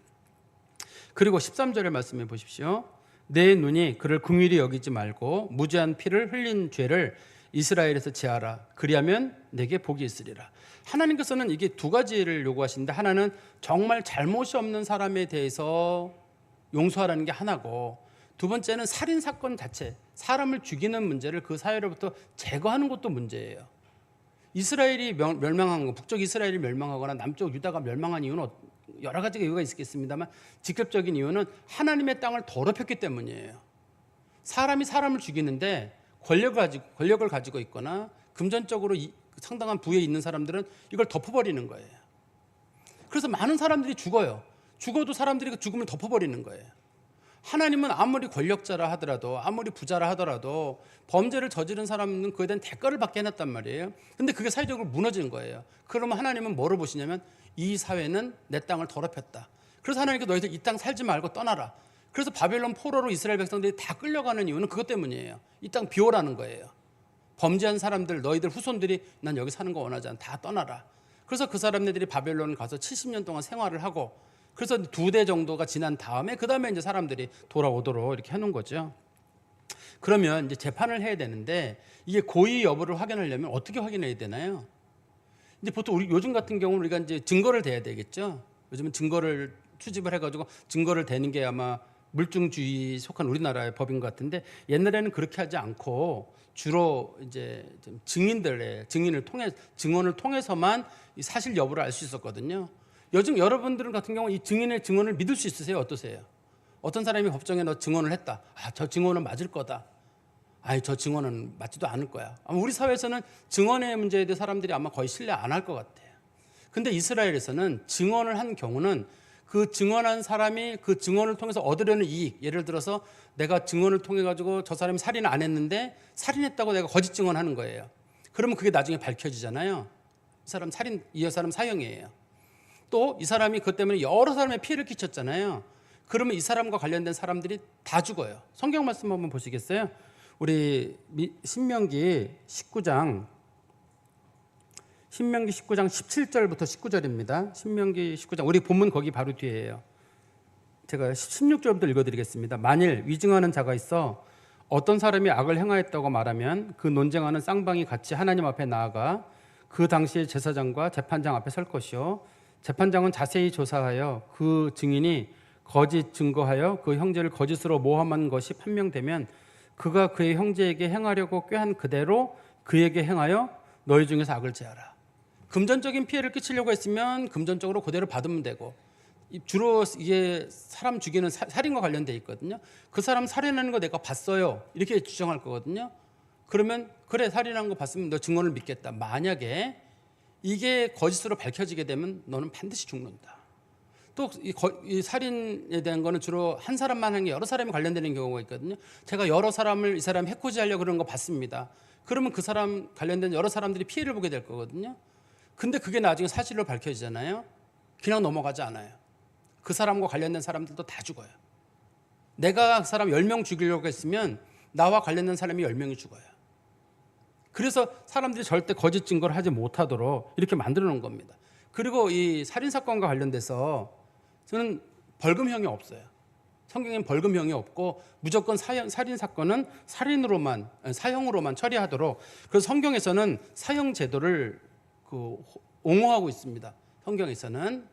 그리고 13절의 말씀해 보십시오. 내 눈이 그를 긍휼히 여기지 말고 무죄한 피를 흘린 죄를 이스라엘에서 제하라. 그리하면 내게 복이 있으리라. 하나님께서는 이게 두 가지를 요구하시는데 하나는 정말 잘못이 없는 사람에 대해서 용서하라는 게 하나고, 두 번째는 살인 사건 자체, 사람을 죽이는 문제를 그 사회로부터 제거하는 것도 문제예요. 이스라엘이 멸망한 거, 북쪽 이스라엘이 멸망하거나 남쪽 유다가 멸망한 이유는 여러 가지 이유가 있겠습니다만 직접적인 이유는 하나님의 땅을 더럽혔기 때문이에요. 사람이 사람을 죽이는데 권력을 가지고 있거나 금전적으로 상당한 부에 있는 사람들은 이걸 덮어버리는 거예요. 그래서 많은 사람들이 죽어요. 죽어도 사람들이 그 죽음을 덮어버리는 거예요. 하나님은 아무리 권력자라 하더라도 아무리 부자라 하더라도 범죄를 저지른 사람은 그에 대한 대가를 받게 해놨단 말이에요. 근데 그게 사회적으로 무너지는 거예요. 그러면 하나님은 뭐를 보시냐면 이 사회는 내 땅을 더럽혔다. 그래서 하나님께 너희들 이 땅 살지 말고 떠나라. 그래서 바벨론 포로로 이스라엘 백성들이 다 끌려가는 이유는 그것 때문이에요. 이 땅 비워라는 거예요. 범죄한 사람들, 너희들 후손들이 난 여기 사는 거 원하지 않아. 다 떠나라. 그래서 그 사람들이 바벨론을 가서 70년 동안 생활을 하고, 그래서 2대 정도가 지난 다음에 그 다음에 이제 사람들이 돌아오도록 이렇게 해놓은 거죠. 그러면 이제 재판을 해야 되는데 이게 고의 여부를 확인하려면 어떻게 확인해야 되나요? 이제 보통 우리 요즘 같은 경우는 우리가 이제 증거를 대야 되겠죠. 요즘은 증거를 수집을 해가지고 증거를 대는 게 아마 물증주의 속한 우리나라의 법인 것 같은데, 옛날에는 그렇게 하지 않고 주로 이제 증인을 통해서만 이 사실 여부를 알 수 있었거든요. 요즘 여러분들 같은 경우 이 증인의 증언을 믿을 수 있으세요? 어떠세요? 어떤 사람이 법정에 너 증언을 했다. 저 증언은 맞을 거다. 저 증언은 맞지도 않을 거야. 아마 우리 사회에서는 증언의 문제에 대해 사람들이 아마 거의 신뢰 안 할 것 같아요. 근데 이스라엘에서는 증언을 한 경우는 그 증언한 사람이 그 증언을 통해서 얻으려는 이익, 예를 들어서 내가 증언을 통해 가지고 저 사람이 살인 안 했는데 살인했다고 내가 거짓 증언하는 거예요. 그러면 그게 나중에 밝혀지잖아요. 이 사람 사형이에요. 또 이 사람이 그것 때문에 여러 사람의 피해를 끼쳤잖아요. 그러면 이 사람과 관련된 사람들이 다 죽어요. 성경 말씀 한번 보시겠어요? 우리 신명기 19장 신명기 19장 17절부터 19절입니다. 신명기 19장 우리 본문 거기 바로 뒤에예요. 제가 16절부터 읽어드리겠습니다. 만일 위증하는 자가 있어 어떤 사람이 악을 행하였다고 말하면 그 논쟁하는 쌍방이 같이 하나님 앞에 나아가 그 당시에 제사장과 재판장 앞에 설 것이요 재판장은 자세히 조사하여 그 증인이 거짓 증거하여 그 형제를 거짓으로 모함한 것이 판명되면 그가 그의 형제에게 행하려고 꾀한 그대로 그에게 행하여 너희 중에서 악을 제하라. 금전적인 피해를 끼치려고 했으면 금전적으로 그대로 받으면 되고, 주로 이게 사람 죽이는 살인과 관련돼 있거든요. 그 사람 살인하는 거 내가 봤어요 이렇게 주장할 거거든요. 그러면 그래 살인한 거 봤으면 너 증언을 믿겠다. 만약에 이게 거짓으로 밝혀지게 되면 너는 반드시 죽는다. 또 이 살인에 대한 거는 주로 한 사람만 하는 게 여러 사람이 관련되는 경우가 있거든요. 제가 여러 사람을 이 사람 해코지하려고 그러는 거 봤습니다. 그러면 그 사람 관련된 여러 사람들이 피해를 보게 될 거거든요. 근데 그게 나중에 사실로 밝혀지잖아요. 그냥 넘어가지 않아요. 그 사람과 관련된 사람들도 다 죽어요. 내가 그 사람 10명 죽이려고 했으면 나와 관련된 사람이 10명이 죽어요. 그래서 사람들이 절대 거짓 증거를 하지 못하도록 이렇게 만들어 놓은 겁니다. 그리고 이 살인사건과 관련돼서 저는 벌금형이 없어요. 성경엔 벌금형이 없고 무조건 살인사건은 사형으로만 처리하도록, 그래서 성경에서는 사형 제도를 옹호하고 있습니다. 성경에서는.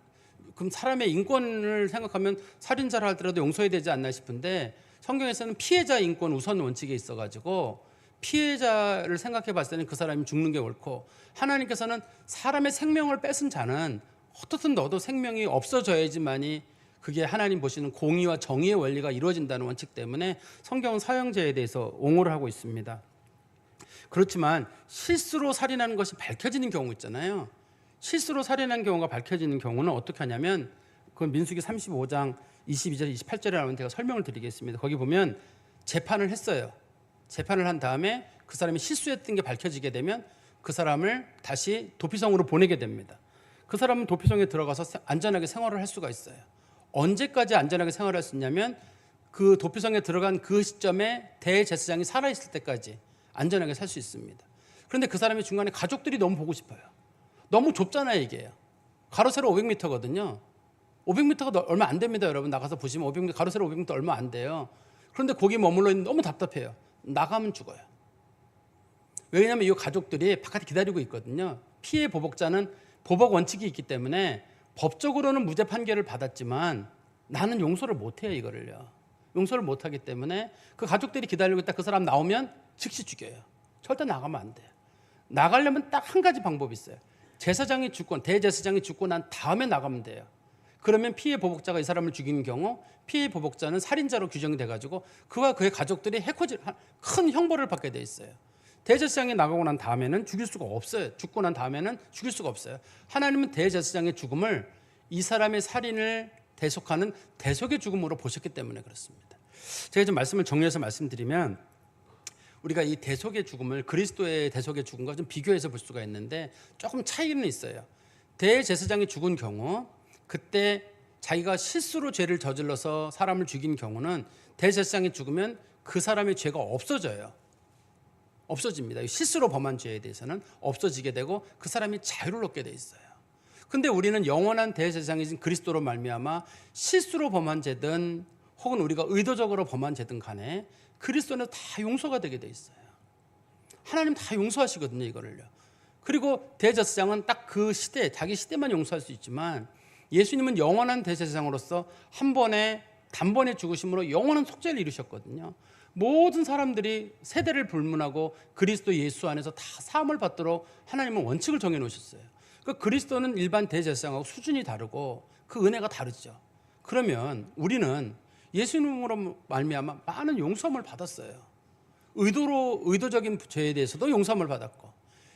그럼 사람의 인권을 생각하면 살인자를 하더라도 용서해야 되지 않나 싶은데 성경에서는 피해자 인권 우선 원칙에 있어가지고 피해자를 생각해 봤을 때는 그 사람이 죽는 게 옳고, 하나님께서는 사람의 생명을 뺏은 자는 어떻든 너도 생명이 없어져야지만이 그게 하나님 보시는 공의와 정의의 원리가 이루어진다는 원칙 때문에 성경은 사형제에 대해서 옹호를 하고 있습니다. 그렇지만 실수로 살인하는 것이 밝혀지는 경우 있잖아요. 실수로 살인한 경우가 밝혀지는 경우는 어떻게 하냐면, 그건 민수기 35장 22절 28절에 나오는 제가 설명을 드리겠습니다. 거기 보면 재판을 했어요. 재판을 한 다음에 그 사람이 실수했던 게 밝혀지게 되면 그 사람을 다시 도피성으로 보내게 됩니다. 그 사람은 도피성에 들어가서 안전하게 생활을 할 수가 있어요. 언제까지 안전하게 생활할 수 있냐면 그 도피성에 들어간 그 시점에 대제사장이 살아있을 때까지 안전하게 살 수 있습니다. 그런데 그 사람이 중간에 가족들이 너무 보고 싶어요. 너무 좁잖아요 이게. 가로 세로 500m거든요. 500m가 얼마 안 됩니다. 여러분 나가서 보시면 500m, 가로 세로 500m 얼마 안 돼요. 그런데 거기 머물러 있는 너무 답답해요. 나가면 죽어요. 왜냐하면 이 가족들이 바깥에 기다리고 있거든요. 피해 보복자는 보복 원칙이 있기 때문에 법적으로는 무죄 판결을 받았지만 나는 용서를 못해요. 이거를요. 용서를 못하기 때문에 그 가족들이 기다리고 있다. 그 사람 나오면 즉시 죽여요. 절대 나가면 안 돼요. 나가려면 딱 한 가지 방법이 있어요. 제사장이 죽고 대제사장이 죽고 난 다음에 나가면 돼요. 그러면 피해 보복자가 이 사람을 죽이는 경우 피해 보복자는 살인자로 규정이 돼가지고 그와 그의 가족들이 큰 형벌을 받게 돼 있어요. 대제사장이 나가고 난 다음에는 죽일 수가 없어요. 죽고 난 다음에는 죽일 수가 없어요. 하나님은 대제사장의 죽음을 이 사람의 살인을 대속하는 대속의 죽음으로 보셨기 때문에 그렇습니다. 제가 좀 말씀을 정리해서 말씀드리면, 우리가 이 대속의 죽음을 그리스도의 대속의 죽음과 좀 비교해서 볼 수가 있는데 조금 차이는 있어요. 대제사장이 죽은 경우, 그때 자기가 실수로 죄를 저질러서 사람을 죽인 경우는 대제사장이 죽으면 그 사람의 죄가 없어져요. 없어집니다. 실수로 범한 죄에 대해서는 없어지게 되고 그 사람이 자유를 얻게 돼 있어요. 근데 우리는 영원한 대제사장이신 그리스도로 말미암아 실수로 범한 죄든 혹은 우리가 의도적으로 범한 죄든 간에 그리스도는 다 용서가 되게 돼 있어요. 하나님 다 용서하시거든요, 이거를요. 그리고 대제사장은 딱 그 시대, 자기 시대만 용서할 수 있지만 예수님은 영원한 대제사장으로서 한 번에 단번에 죽으심으로 영원한 속죄를 이루셨거든요. 모든 사람들이 세대를 불문하고 그리스도 예수 안에서 다 사함을 받도록 하나님은 원칙을 정해 놓으셨어요. 그러니까 그리스도는 일반 대제사장하고 수준이 다르고 그 은혜가 다르죠. 그러면 우리는 예수님으로 말미암아 많은 용서함을 받았어요. 의도적인 죄에 대해서도 용서함을 받았고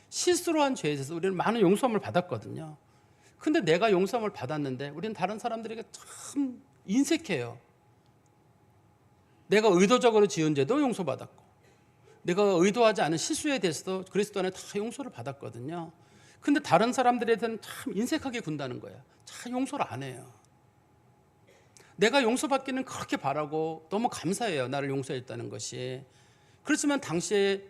실수로 한 죄에 대해서 우리는 많은 용서함을 받았거든요. 근데 내가 용서함을 받았는데 우리는 다른 사람들에게 참 인색해요. 내가 의도적으로 지은 죄도 용서받았고 내가 의도하지 않은 실수에 대해서도 그리스도 안에 다 용서를 받았거든요. 근데 다른 사람들에 대해서는 참 인색하게 군다는 거예요. 참 용서를 안 해요. 내가 용서받기는 그렇게 바라고 너무 감사해요. 나를 용서했다는 것이. 그렇지만 당시에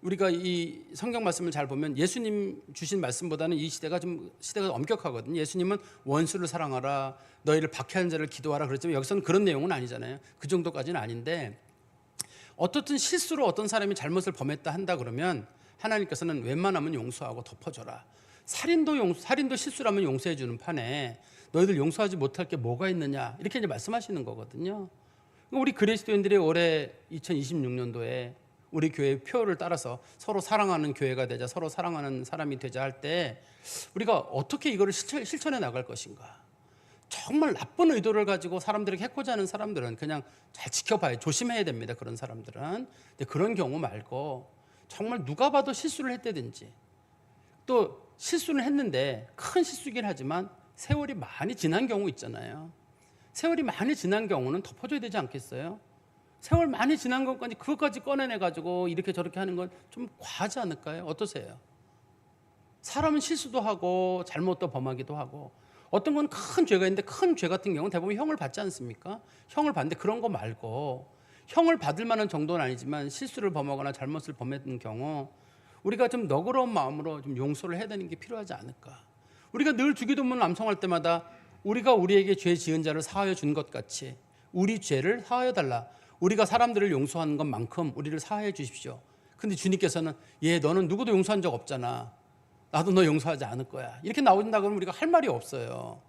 우리가 이 성경 말씀을 잘 보면 예수님 주신 말씀보다는 이 시대가 엄격하거든요. 예수님은 원수를 사랑하라, 너희를 박해하는 자를 기도하라 그랬지만 여기서는 그런 내용은 아니잖아요. 그 정도까지는 아닌데, 어떻든 실수로 어떤 사람이 잘못을 범했다 한다 그러면 하나님께서는 웬만하면 용서하고 덮어줘라. 살인도 실수라면 용서해 주는 판에 너희들 용서하지 못할 게 뭐가 있느냐, 이렇게 이제 말씀하시는 거거든요. 우리 그리스도인들이 올해 2026년도에 우리 교회의 표를 따라서 서로 사랑하는 교회가 되자, 서로 사랑하는 사람이 되자 할 때 우리가 어떻게 이거를 실천해 나갈 것인가. 정말 나쁜 의도를 가지고 사람들에게 해코지 하는 사람들은 그냥 잘 지켜봐야, 조심해야 됩니다. 그런 사람들은. 근데 그런 경우 말고 정말 누가 봐도 실수를 했다든지, 또 실수를 했는데 큰 실수긴 하지만 세월이 많이 지난 경우 있잖아요. 세월이 많이 지난 경우는 덮어줘야 되지 않겠어요? 세월 많이 지난 것까지 그것까지 꺼내내가지고 이렇게 저렇게 하는 건 좀 과하지 않을까요? 어떠세요? 사람은 실수도 하고 잘못도 범하기도 하고, 어떤 건 큰 죄가 있는데 큰 죄 같은 경우는 대부분 형을 받지 않습니까? 형을 받는데 그런 거 말고 형을 받을 만한 정도는 아니지만 실수를 범하거나 잘못을 범했던 경우 우리가 좀 너그러운 마음으로 좀 용서를 해야 되는 게 필요하지 않을까. 우리가 늘 주기도문을 암송할 때마다 우리가 우리에게 죄 지은 자를 사하여 준 것 같이 우리 죄를 사하여 달라. 우리가 사람들을 용서하는 것만큼 우리를 사하여 주십시오. 근데 주님께서는 너는 누구도 용서한 적 없잖아. 나도 너 용서하지 않을 거야. 이렇게 나온다 그러면 우리가 할 말이 없어요.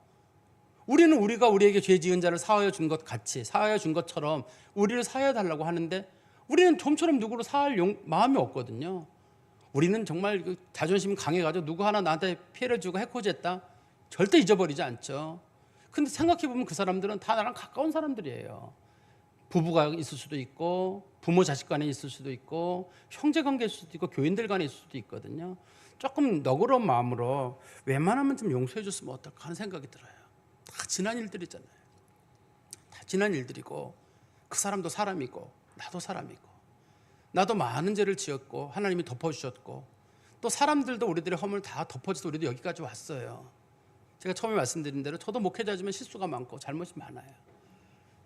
우리는 우리가 우리에게 죄 지은 자를 사하여 준 것 같이, 사하여 준 것처럼 우리를 사하여 달라고 하는데 우리는 좀처럼 누구를 사할 마음이 없거든요. 우리는 정말 자존심 강해가지고 누구 하나 나한테 피해를 주고 해코지했다, 절대 잊어버리지 않죠. 근데 생각해보면 그 사람들은 다 나랑 가까운 사람들이에요. 부부가 있을 수도 있고, 부모 자식 간에 있을 수도 있고, 형제 관계일 수도 있고, 교인들 간에 있을 수도 있거든요. 조금 너그러운 마음으로 웬만하면 좀 용서해 줬으면 어떨까 하는 생각이 들어요. 다 지난 일들이잖아요. 다 지난 일들이고, 그 사람도 사람이고 나도 사람이고, 나도 많은 죄를 지었고 하나님이 덮어주셨고, 또 사람들도 우리들의 허물 다 덮어줘서 우리도 여기까지 왔어요. 제가 처음에 말씀드린 대로 저도 목회자지만 실수가 많고 잘못이 많아요.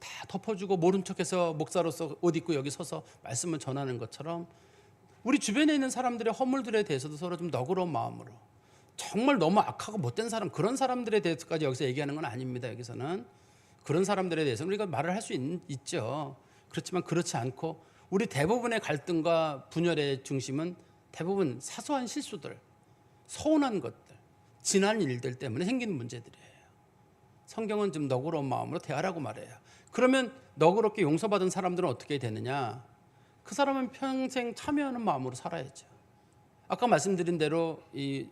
다 덮어주고 모른 척해서 목사로서 옷 입고 여기 서서 말씀을 전하는 것처럼 우리 주변에 있는 사람들의 허물들에 대해서도 서로 좀 너그러운 마음으로, 정말 너무 악하고 못된 사람, 그런 사람들에 대해서까지 여기서 얘기하는 건 아닙니다. 여기서는 그런 사람들에 대해서는 우리가 말을 할 수 있죠. 그렇지만 그렇지 않고 우리 대부분의 갈등과 분열의 중심은 대부분 사소한 실수들, 서운한 것들, 지난 일들 때문에 생기는 문제들이에요. 성경은 좀 너그러운 마음으로 대하라고 말해요. 그러면 너그럽게 용서받은 사람들은 어떻게 되느냐? 그 사람은 평생 참여하는 마음으로 살아야죠. 아까 말씀드린 대로 이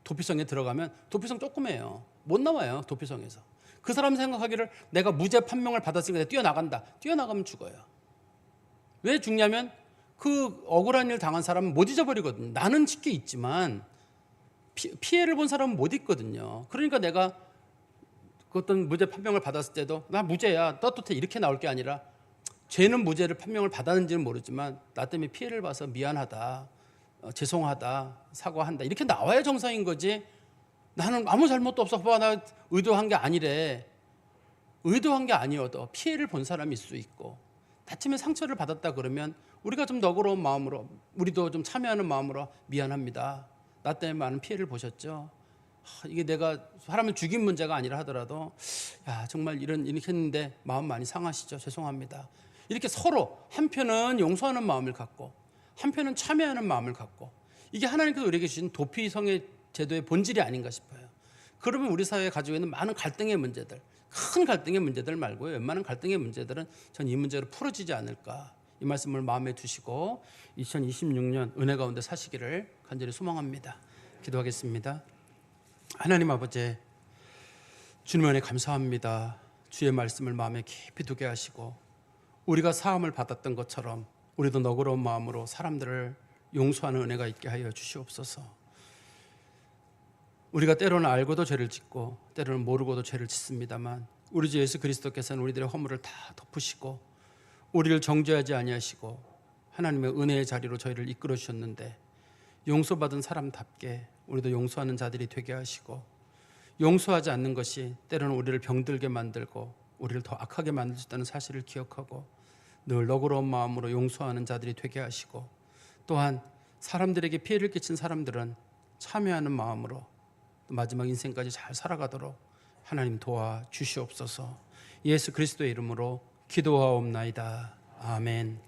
도피성에 들어가면 도피성 조그매요. 못 나와요. 도피성에서. 그 사람 생각하기를 내가 무죄 판명을 받았으니까 내가 뛰어나간다. 뛰어나가면 죽어요. 왜 죽냐면 그 억울한 일 당한 사람은 못 잊어버리거든요. 나는 쉽게 잊지만 피해를 본 사람은 못 잊거든요. 그러니까 내가 그 어떤 무죄 판명을 받았을 때도 나 무죄야, 떳떳해, 이렇게 나올 게 아니라 죄는 무죄를 판명을 받았는지는 모르지만 나 때문에 피해를 봐서 미안하다, 죄송하다, 사과한다, 이렇게 나와야 정상인 거지. 나는 아무 잘못도 없어, 나 의도한 게 아니래. 의도한 게 아니어도 피해를 본 사람일 수 있고, 다치면 상처를 받았다 그러면 우리가 좀 너그러운 마음으로, 우리도 좀 참여하는 마음으로 미안합니다, 나 때문에 많은 피해를 보셨죠. 이게 내가 사람을 죽인 문제가 아니라 하더라도 정말 이렇게 했는데 마음 많이 상하시죠, 죄송합니다, 이렇게 서로 한편은 용서하는 마음을 갖고 한편은 참여하는 마음을 갖고, 이게 하나님께서 우리에게 주신 도피성의 제도의 본질이 아닌가 싶어요. 그러면 우리 사회에 가지고 있는 많은 갈등의 문제들, 큰 갈등의 문제들 말고요, 웬만한 갈등의 문제들은 전 이 문제로 풀어지지 않을까, 이 말씀을 마음에 두시고 2026년 은혜 가운데 사시기를 간절히 소망합니다. 기도하겠습니다. 하나님 아버지, 주님 은혜 감사합니다. 주의 말씀을 마음에 깊이 두게 하시고 우리가 사함을 받았던 것처럼 우리도 너그러운 마음으로 사람들을 용서하는 은혜가 있게 하여 주시옵소서. 우리가 때로는 알고도 죄를 짓고 때로는 모르고도 죄를 짓습니다만 우리 주 예수 그리스도께서는 우리들의 허물을 다 덮으시고 우리를 정죄하지 아니하시고 하나님의 은혜의 자리로 저희를 이끌어 주셨는데, 용서받은 사람답게 우리도 용서하는 자들이 되게 하시고, 용서하지 않는 것이 때로는 우리를 병들게 만들고 우리를 더 악하게 만들 수 있다는 사실을 기억하고 늘 너그러운 마음으로 용서하는 자들이 되게 하시고, 또한 사람들에게 피해를 끼친 사람들은 참여하는 마음으로 마지막 인생까지 잘 살아가도록 하나님 도와주시옵소서. 예수 그리스도의 이름으로 기도하옵나이다. 아멘.